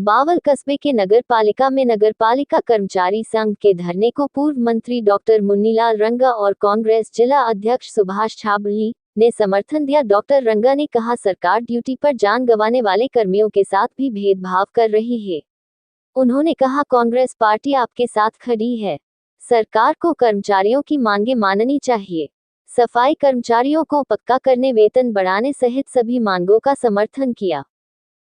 बावल कस्बे के नगर पालिका में नगर पालिका कर्मचारी संघ के धरने को पूर्व मंत्री डॉक्टर मुन्नीलाल रंगा और कांग्रेस जिला अध्यक्ष सुभाष छाबड़ी ने समर्थन दिया। डॉक्टर रंगा ने कहा, सरकार ड्यूटी पर जान गंवाने वाले कर्मियों के साथ भी भेदभाव कर रही है। उन्होंने कहा, कांग्रेस पार्टी आपके साथ खड़ी है। सरकार को कर्मचारियों की मांगे माननी चाहिए। सफाई कर्मचारियों को पक्का करने, वेतन बढ़ाने सहित सभी मांगों का समर्थन किया।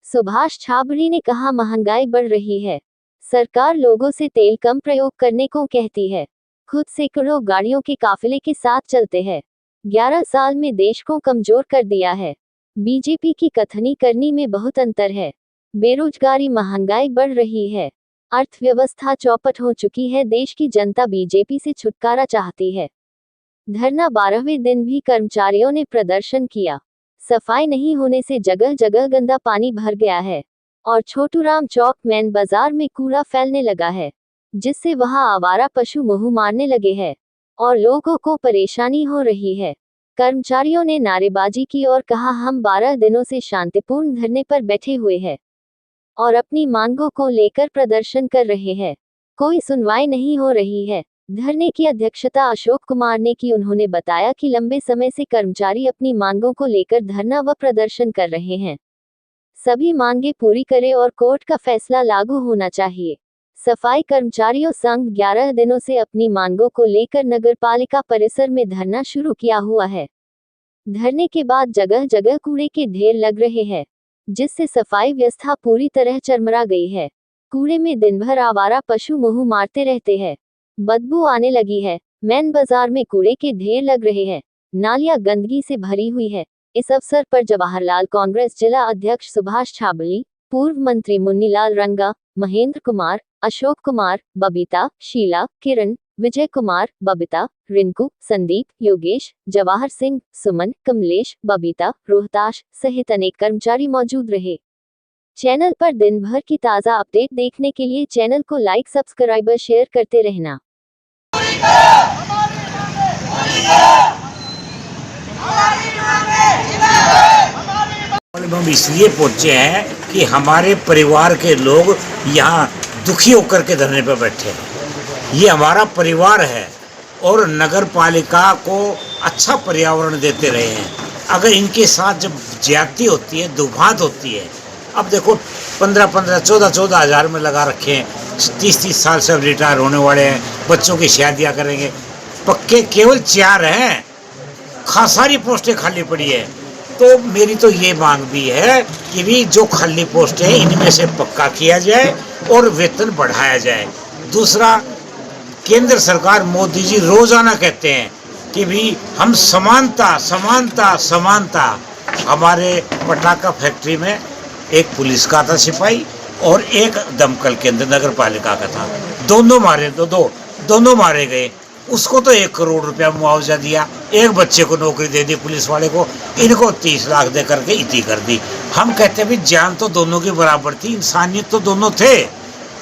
सुभाष छाबड़ी ने कहा, महंगाई बढ़ रही है। सरकार लोगों से तेल कम प्रयोग करने को कहती है, खुद सैकड़ों गाड़ियों के काफिले के साथ चलते हैं। 11 साल में देश को कमजोर कर दिया है। बीजेपी की कथनी करनी में बहुत अंतर है। बेरोजगारी, महंगाई बढ़ रही है, अर्थव्यवस्था चौपट हो चुकी है। देश की जनता बीजेपी से छुटकारा चाहती है। धरना 12वें दिन भी कर्मचारियों ने प्रदर्शन किया। सफाई नहीं होने से जगह जगह गंदा पानी भर गया है और छोटूराम चौक मेन बाजार में कूड़ा फैलने लगा है, जिससे वहां आवारा पशु मुंह मारने लगे हैं और लोगों को परेशानी हो रही है। कर्मचारियों ने नारेबाजी की और कहा, हम 12 दिनों से शांतिपूर्ण धरने पर बैठे हुए हैं और अपनी मांगों को लेकर प्रदर्शन कर रहे हैं। कोई सुनवाई नहीं हो रही है। धरने की अध्यक्षता अशोक कुमार ने की। उन्होंने बताया कि लंबे समय से कर्मचारी अपनी मांगों को लेकर धरना व प्रदर्शन कर रहे हैं। सभी मांगे पूरी करें और कोर्ट का फैसला लागू होना चाहिए। सफाई कर्मचारियों संघ 11 दिनों से अपनी मांगों को लेकर नगरपालिका परिसर में धरना शुरू किया हुआ है। धरने के बाद जगह जगह कूड़े के ढेर लग रहे हैं, जिससे सफाई व्यवस्था पूरी तरह चरमरा गई है। कूड़े में दिन भर आवारा पशु मुंह मारते रहते हैं, बदबू आने लगी है। मेन बाजार में कूड़े के ढेर लग रहे हैं, नालियां गंदगी से भरी हुई है। इस अवसर पर जवाहरलाल कांग्रेस जिला अध्यक्ष सुभाष छाबड़ी, पूर्व मंत्री मुन्नीलाल रंगा, महेंद्र कुमार, अशोक कुमार, बबीता, शीला, किरण, विजय कुमार, बबीता, रिंकू, संदीप, योगेश, जवाहर सिंह, सुमन, कमलेश, बबीता, रोहताश सहित अनेक कर्मचारी मौजूद रहे। चैनल पर दिन भर की ताज़ा अपडेट देखने के लिए चैनल को लाइक, सब्सक्राइब, शेयर करते रहना। हम इसलिए पहुंचे हैं कि हमारे परिवार के लोग यहाँ दुखी होकर के धरने पर बैठे हैं। ये हमारा परिवार है और नगर पालिका को अच्छा पर्यावरण देते रहे हैं। अगर इनके साथ जब ज्यादती होती है, दुभात होती है, अब देखो 15-15, 14-14 हज़ार में लगा रखे हैं। 30-30 साल से अब रिटायर होने वाले हैं, बच्चों की शादियाँ करेंगे। पक्के केवल 4 हैं, सारी पोस्टें खाली पड़ी है। तो मेरी तो ये मांग भी है कि भी जो खाली पोस्टें हैं इनमें से पक्का किया जाए और वेतन बढ़ाया जाए। दूसरा, केंद्र सरकार मोदी जी रोजाना कहते हैं कि भी हम समानता समानता समानता। हमारे पटाखा फैक्ट्री में एक पुलिस का था सिपाही और एक दमकल केंद्र नगर पालिका का था। दोनों मारे गए। उसको तो 1 करोड़ रुपया मुआवजा दिया, एक बच्चे को नौकरी दे दी पुलिस वाले को, इनको 30 लाख दे करके इतनी कर दी। हम कहते हैं भी जान तो दोनों की बराबर थी, इंसानियत तो दोनों थे।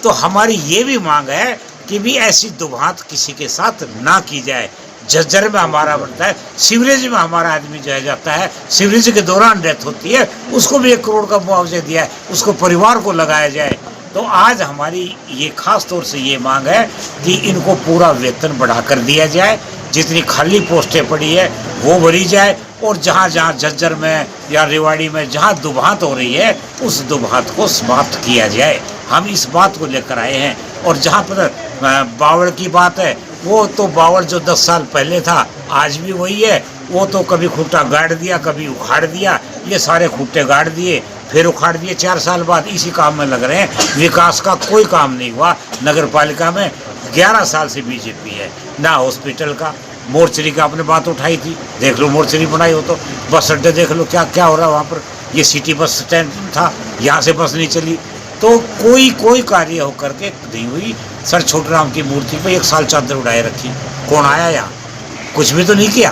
तो हमारी ये भी मांग है कि भी ऐसी दुभात किसी के साथ ना की जाए। झज्जर में हमारा बनता है, सीवरेज में हमारा आदमी जो है जाता है, सीवरेज के दौरान डेथ होती है, उसको भी 1 करोड़ का मुआवजा दिया है, उसको परिवार को लगाया जाए। तो आज हमारी ये खास तौर से ये मांग है कि इनको पूरा वेतन बढ़ा कर दिया जाए, जितनी खाली पोस्टें पड़ी है वो भरी जाए और जहाँ जहाँ झज्जर में या रेवाड़ी में जहाँ दुभात हो रही है उस दुभात को समाप्त किया जाए। हम इस बात को लेकर आए हैं। और जहाँ पर बावड़ की बात है, वो तो बावड़ जो 10 साल पहले था आज भी वही है। वो तो कभी खूंटा गाड़ दिया, कभी उखाड़ दिया। ये सारे खूंटे गाड़ दिए, फिर उखाड़ दिए। 4 साल बाद इसी काम में लग रहे हैं। विकास का कोई काम नहीं हुआ नगर पालिका में। 11 साल से बीजेपी है। ना हॉस्पिटल का, मोर्चरी का आपने बात उठाई थी, देख लो मोर्चरी बनाई हो तो। बस अड्डे देख लो क्या क्या हो रहा है वहाँ पर। ये सिटी बस स्टैंड था, यहाँ से बस नहीं चली। तो कोई कार्य हो करके नहीं हुई। सर छोटूराम की मूर्ति पे 1 साल चादर उड़ाए रखी, कौन आया यहाँ? कुछ भी तो नहीं किया।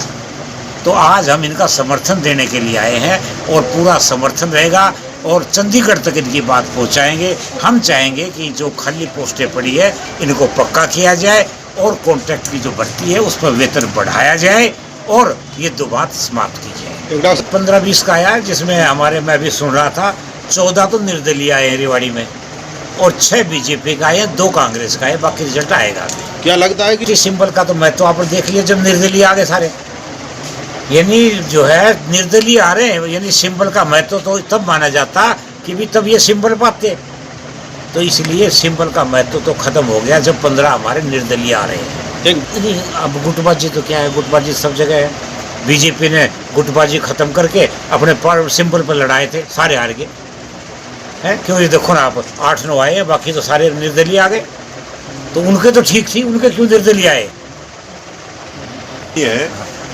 तो आज हम इनका समर्थन देने के लिए आए हैं और पूरा समर्थन रहेगा और चंडीगढ़ तक इनकी बात पहुंचाएंगे। हम चाहेंगे कि जो खाली पोस्टें पड़ी है इनको पक्का किया जाए और कॉन्ट्रैक्ट की जो भर्ती है उस पर वेतन बढ़ाया जाए और ये दुबात समाप्त की जाए। 15-20 का आया, जिसमें हमारे मैं भी सुन रहा था 14 तो निर्दलीय आए हैं रेवाड़ी में। और 6 बीजेपी का है, 2 कांग्रेस का है, बाकी रिजल्ट आएगा। क्या लगता है कि कि सिंबल का तो मैं तो आप देख लिया, जब निर्दलीय आ गए सारे, यानी जो है निर्दलीय आ रहे हैं, यानी सिंबल का महत्व तो तब माना जाता कि भी तब ये सिंबल पाते, तो इसलिए सिंबल का महत्व तो खत्म हो गया जब 15 हमारे निर्दलीय आ रहे हैं। अब गुटबाजी तो क्या है, गुटबाजी सब जगह है। बीजेपी ने गुटबाजी खत्म करके अपने पर सिंबल पर लड़ाए थे, सारे हार गए हैं। क्यों, ये देखो ना आप, 8-9 आए, बाकी तो सारे निर्दलीय आ गए, तो उनके तो ठीक थी, उनके क्यों निर्दलीय आए? है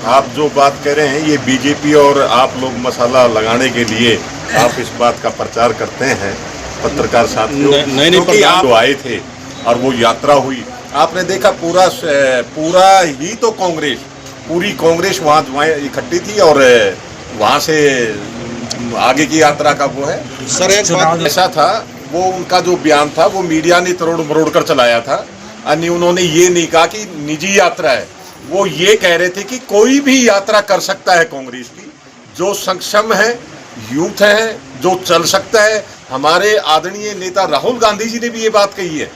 आप जो बात कह रहे हैं, ये बीजेपी और आप लोग मसाला लगाने के लिए आप इस बात का प्रचार करते हैं पत्रकार साथियों, क्योंकि आप आए थे और वो यात्रा हुई, आपने देखा पूरा ही तो पूरी कांग्रेस वहाँ इकट्ठी थी और वहाँ से आगे की यात्रा का वो है। सर एक बात ऐसा था, वो उनका जो बयान था वो मीडिया ने तोड़ मरोड़ कर चलाया था, यानी उन्होंने ये नहीं कहा कि निजी यात्रा है, वो ये कह रहे थे कि कोई भी यात्रा कर सकता है कांग्रेस की, जो सक्षम है, यूथ है, जो चल सकता है। हमारे आदरणीय नेता राहुल गांधी जी ने भी ये बात कही है,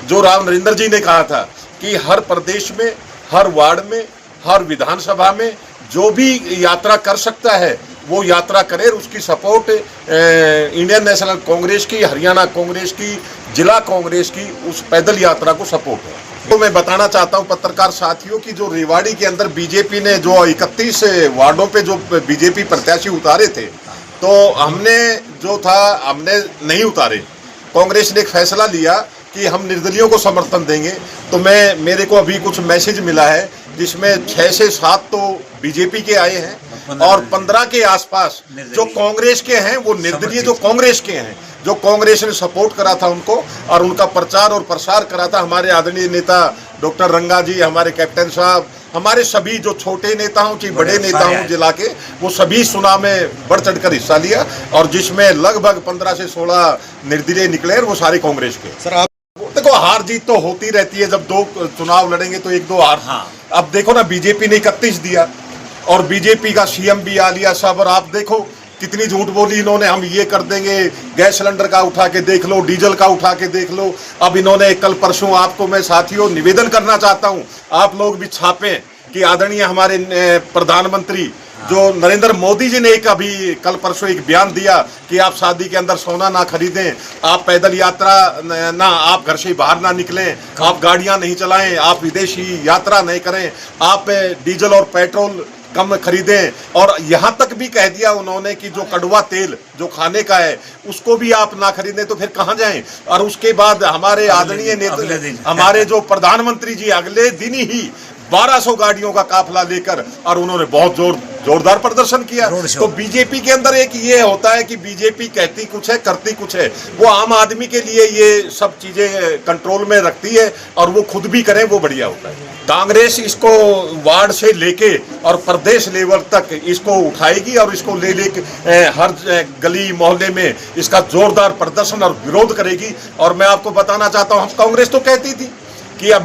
जो राव नरेंद्र जी ने कहा था कि हर प्रदेश में, हर वार्ड में, हर विधानसभा में जो भी यात्रा कर सकता है वो यात्रा करे। उसकी सपोर्ट इंडियन नेशनल कांग्रेस की, हरियाणा कांग्रेस की, जिला कांग्रेस की उस पैदल यात्रा को सपोर्ट है। तो मैं बताना चाहता हूं पत्रकार साथियों की जो रेवाड़ी के अंदर बीजेपी ने जो 31 वार्डों पे जो बीजेपी प्रत्याशी उतारे थे, तो हमने नहीं उतारे। कांग्रेस ने एक फैसला लिया कि हम निर्दलियों को समर्थन देंगे। तो मेरे को अभी कुछ मैसेज मिला है जिसमें 6 से 7 तो बीजेपी के आए हैं और 15 के आसपास जो कांग्रेस के हैं, वो निर्दलीय जो कांग्रेस के हैं, जो कांग्रेस ने सपोर्ट करा था उनको और उनका प्रचार और प्रसार करा था। हमारे आदरणीय नेता डॉक्टर रंगा जी, हमारे कैप्टन साहब, हमारे सभी जो छोटे नेता हों चाहे बड़े नेता हों जिला के, वो सभी चुनाव में बढ़ चढ़कर हिस्सा लिया और जिसमें लगभग 15 से 16 निर्दलीय निकले और वो सारे कांग्रेस के। सर आप देखो, हार जीत तो होती रहती है, जब 2 चुनाव लड़ेंगे तो 1-2 हार। हाँ। अब देखो ना, बीजेपी ने 31 दिया और बीजेपी का सीएम भी आ लिया सब, और आप देखो कितनी झूठ बोली इन्होंने, हम ये कर देंगे, गैस सिलेंडर का उठा के देख लो, डीजल का उठा के देख लो। अब इन्होंने कल परसों, आपको मैं साथियों निवेदन करना चाहता हूं, आप लोग भी छापें कि आदरणीय हमारे प्रधानमंत्री जो नरेंद्र मोदी जी ने कल परसों एक बयान दिया कि आप शादी के अंदर सोना ना खरीदें, आप पैदल यात्रा ना, आप घर से बाहर ना निकलें, आप गाड़ियां नहीं चलाएं, आप विदेशी यात्रा नहीं करें, आप डीजल और पेट्रोल कम खरीदें, और यहाँ तक भी कह दिया उन्होंने कि जो कड़वा तेल जो खाने का है उसको भी आप ना खरीदें, तो फिर कहाँ जाएं। और उसके बाद हमारे आदरणीय नेता, हमारे जो प्रधानमंत्री जी अगले दिन ही 1200 गाड़ियों का काफिला लेकर, और उन्होंने बहुत जोरदार प्रदर्शन किया। तो बीजेपी के अंदर एक ये होता है कि बीजेपी कहती कुछ है, करती कुछ है। वो आम आदमी के लिए ये सब चीजें कंट्रोल में रखती है और वो खुद भी करें, वो बढ़िया होता है। कांग्रेस इसको वार्ड से लेके और प्रदेश लेवल तक इसको उठाएगी और इसको लेके हर गली मोहल्ले में इसका जोरदार प्रदर्शन और विरोध करेगी। और मैं आपको बताना चाहता हूँ, हम कांग्रेस तो कहती थी